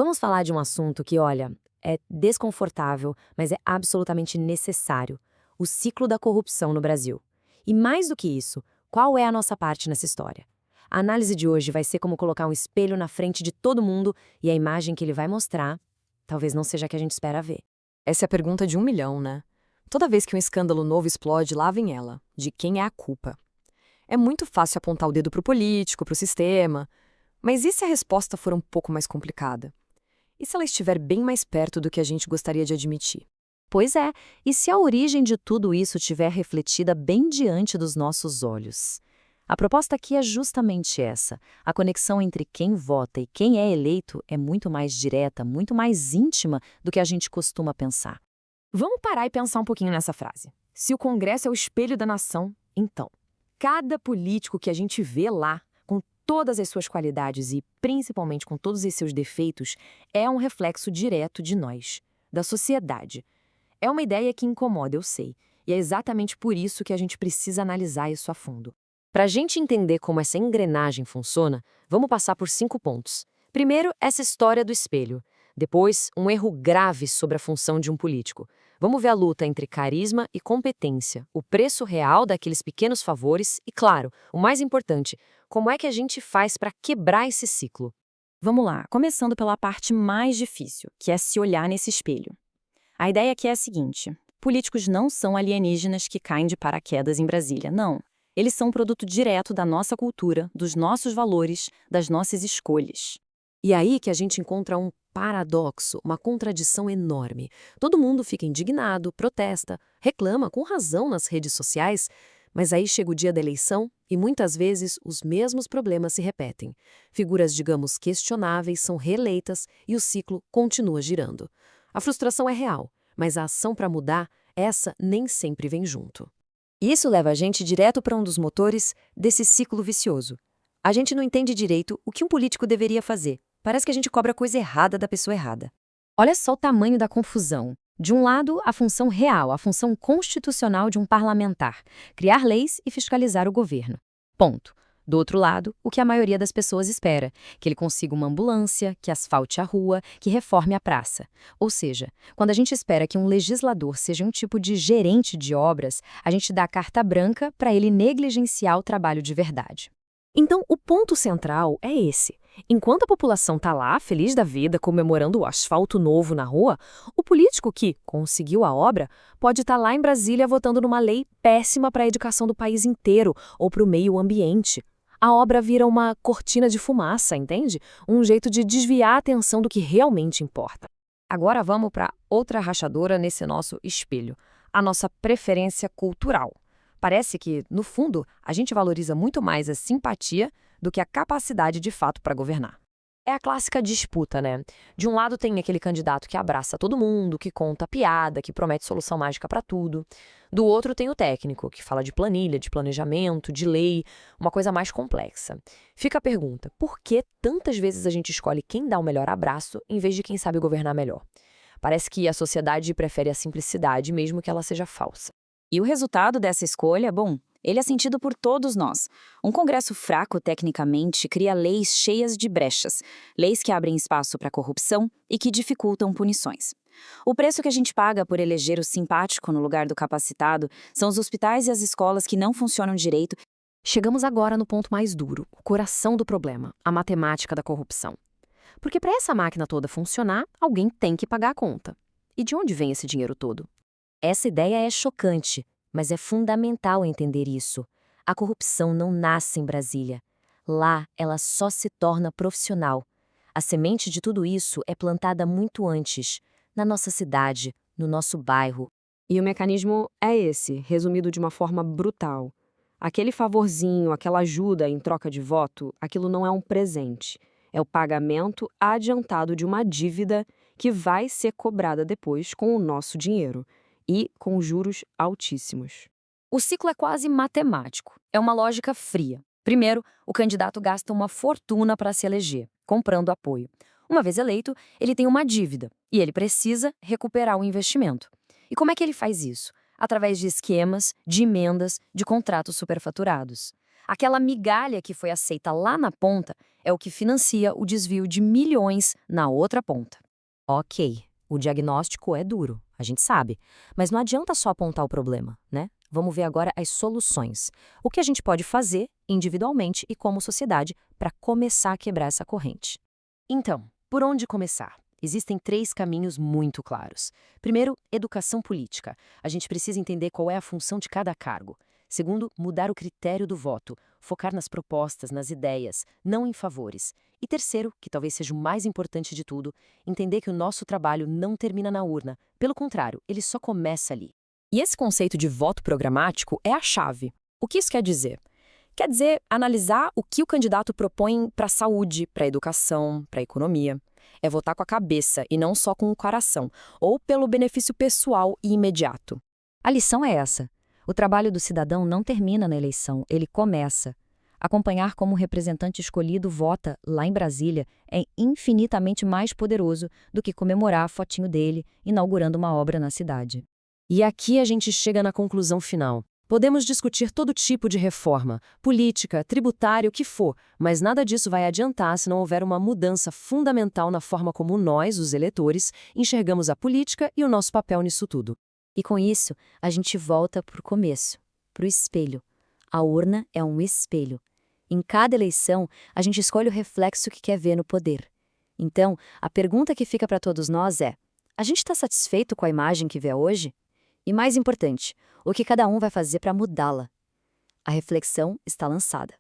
Vamos falar de um assunto que, olha, é desconfortável, mas é absolutamente necessário: o ciclo da corrupção no Brasil. E mais do que isso, qual é a nossa parte nessa história? A análise de hoje vai ser como colocar um espelho na frente de todo mundo e a imagem que ele vai mostrar talvez não seja a que a gente espera ver. Essa é a pergunta de 1 milhão, né? Toda vez que um escândalo novo explode, lá vem ela. De quem é a culpa? É muito fácil apontar o dedo pro político, pro sistema. Mas e se a resposta for um pouco mais complicada? E se ela estiver bem mais perto do que a gente gostaria de admitir? Pois é, e se a origem de tudo isso estiver refletida bem diante dos nossos olhos? A proposta aqui é justamente essa. A conexão entre quem vota e quem é eleito é muito mais direta, muito mais íntima do que a gente costuma pensar. Vamos parar e pensar um pouquinho nessa frase. Se o Congresso é o espelho da nação, então, cada político que a gente vê lá, com todas as suas qualidades e principalmente com todos os seus defeitos, é um reflexo direto de nós, da sociedade. É uma ideia que incomoda, eu sei, e é exatamente por isso que a gente precisa analisar isso a fundo. Para a gente entender como essa engrenagem funciona, vamos passar por 5 pontos. Primeiro, essa história do espelho. Depois, um erro grave sobre a função de um político. Vamos ver a luta entre carisma e competência, o preço real daqueles pequenos favores e, claro, o mais importante, como é que a gente faz para quebrar esse ciclo. Vamos lá, começando pela parte mais difícil, que é se olhar nesse espelho. A ideia aqui é a seguinte: políticos não são alienígenas que caem de paraquedas em Brasília, não. Eles são um produto direto da nossa cultura, dos nossos valores, das nossas escolhas. E aí que a gente encontra um paradoxo, uma contradição enorme. Todo mundo fica indignado, protesta, reclama com razão nas redes sociais, mas aí chega o dia da eleição e muitas vezes os mesmos problemas se repetem. Figuras, digamos, questionáveis são reeleitas e o ciclo continua girando. A frustração é real, mas a ação para mudar, essa nem sempre vem junto. E isso leva a gente direto para um dos motores desse ciclo vicioso. A gente não entende direito o que um político deveria fazer. Parece que a gente cobra coisa errada da pessoa errada. Olha só o tamanho da confusão. De um lado, a função real, a função constitucional de um parlamentar: criar leis e fiscalizar o governo. Ponto. Do outro lado, o que a maioria das pessoas espera: que ele consiga uma ambulância, que asfalte a rua, que reforme a praça. Ou seja, quando a gente espera que um legislador seja um tipo de gerente de obras, a gente dá carta branca para ele negligenciar o trabalho de verdade. Então, o ponto central é esse. Enquanto a população está lá, feliz da vida, comemorando o asfalto novo na rua, o político que conseguiu a obra pode estar lá em Brasília votando numa lei péssima para a educação do país inteiro ou para o meio ambiente. A obra vira uma cortina de fumaça, entende? Um jeito de desviar a atenção do que realmente importa. Agora vamos para outra rachadora nesse nosso espelho: a nossa preferência cultural. Parece que, no fundo, a gente valoriza muito mais a simpatia do que a capacidade de fato para governar. É a clássica disputa, né? De um lado tem aquele candidato que abraça todo mundo, que conta piada, que promete solução mágica para tudo. Do outro tem o técnico, que fala de planilha, de planejamento, de lei, uma coisa mais complexa. Fica a pergunta: por que tantas vezes a gente escolhe quem dá o melhor abraço em vez de quem sabe governar melhor? Parece que a sociedade prefere a simplicidade, mesmo que ela seja falsa. E o resultado dessa escolha, bom, ele é sentido por todos nós. Um Congresso fraco tecnicamente cria leis cheias de brechas, leis que abrem espaço para corrupção e que dificultam punições. O preço que a gente paga por eleger o simpático no lugar do capacitado são os hospitais e as escolas que não funcionam direito. Chegamos agora no ponto mais duro, o coração do problema, a matemática da corrupção. Porque para essa máquina toda funcionar, alguém tem que pagar a conta. E de onde vem esse dinheiro todo? Essa ideia é chocante, mas é fundamental entender isso. A corrupção não nasce em Brasília. Lá, ela só se torna profissional. A semente de tudo isso é plantada muito antes, na nossa cidade, no nosso bairro. E o mecanismo é esse, resumido de uma forma brutal. Aquele favorzinho, aquela ajuda em troca de voto, aquilo não é um presente. É o pagamento adiantado de uma dívida que vai ser cobrada depois com o nosso dinheiro. E com juros altíssimos. O ciclo é quase matemático. É uma lógica fria. Primeiro, o candidato gasta uma fortuna para se eleger, comprando apoio. Uma vez eleito, ele tem uma dívida e ele precisa recuperar o investimento. E como é que ele faz isso? Através de esquemas, de emendas, de contratos superfaturados. Aquela migalha que foi aceita lá na ponta é o que financia o desvio de milhões na outra ponta. Ok, o diagnóstico é duro, a gente sabe, mas não adianta só apontar o problema, né? Vamos ver agora as soluções. O que a gente pode fazer, individualmente e como sociedade, para começar a quebrar essa corrente. Então, por onde começar? Existem 3 caminhos muito claros. Primeiro, educação política. A gente precisa entender qual é a função de cada cargo. Segundo, mudar o critério do voto, focar nas propostas, nas ideias, não em favores. E terceiro, que talvez seja o mais importante de tudo, entender que o nosso trabalho não termina na urna. Pelo contrário, ele só começa ali. E esse conceito de voto programático é a chave. O que isso quer dizer? Quer dizer analisar o que o candidato propõe para a saúde, para a educação, para a economia. É votar com a cabeça e não só com o coração, ou pelo benefício pessoal e imediato. A lição é essa. O trabalho do cidadão não termina na eleição, ele começa. Acompanhar como o representante escolhido vota lá em Brasília é infinitamente mais poderoso do que comemorar a fotinho dele inaugurando uma obra na cidade. E aqui a gente chega na conclusão final. Podemos discutir todo tipo de reforma, política, tributária, o que for, mas nada disso vai adiantar se não houver uma mudança fundamental na forma como nós, os eleitores, enxergamos a política e o nosso papel nisso tudo. E com isso, a gente volta para o começo, para o espelho. A urna é um espelho. Em cada eleição, a gente escolhe o reflexo que quer ver no poder. Então, a pergunta que fica para todos nós é: a gente está satisfeito com a imagem que vê hoje? E mais importante, o que cada um vai fazer para mudá-la? A reflexão está lançada.